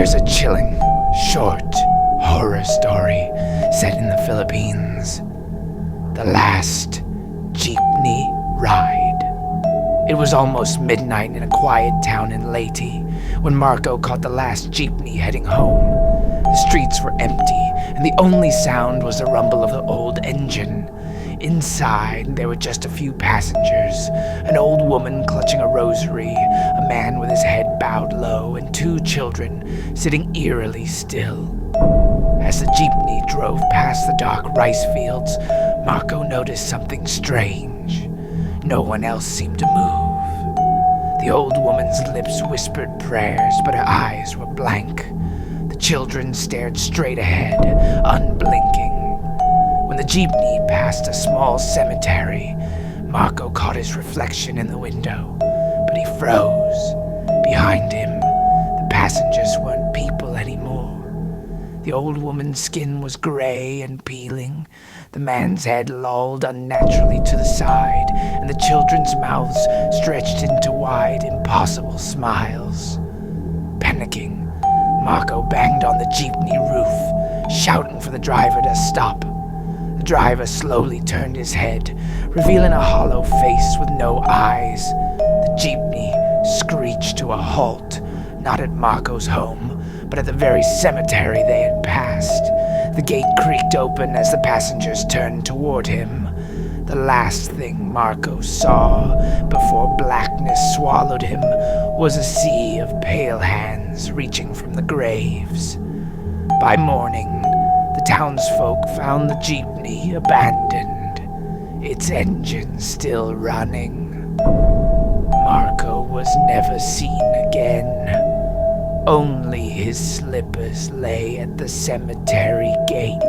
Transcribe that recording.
Here's a chilling, short horror story set in the Philippines. The last Jeepney ride. It was almost midnight in a quiet town in Leyte when Marco caught the last jeepney heading home. The streets were empty, and the only sound was the rumble of the old engine. Inside, there were just a few passengers, an old woman clutching a rosary, a man with his head bowed low, and two children sitting eerily still. As the jeepney drove past the dark rice fields, Marco noticed something strange. No one else seemed to move. The old woman's lips whispered prayers, but her eyes were blank. The children stared straight ahead, unblinking. When the jeepney passed a small cemetery, Marco caught his reflection in the window, but he froze. Behind him, the passengers weren't people anymore. The old woman's skin was gray and peeling. The man's head lolled unnaturally to the side, and the children's mouths stretched into wide, impossible smiles. Panicking, Marco banged on the jeepney roof, shouting for the driver to stop. The driver slowly turned his head, revealing a hollow face with no eyes. The jeepney screeched to a halt, not at Marco's home, but at the very cemetery they had passed. The gate creaked open as the passengers turned toward him. The last thing Marco saw before blackness swallowed him was a sea of pale hands reaching from the graves. By morning, the townsfolk found the jeepney abandoned, its engine still running. Marco was never seen again. Only his slippers lay at the cemetery gate,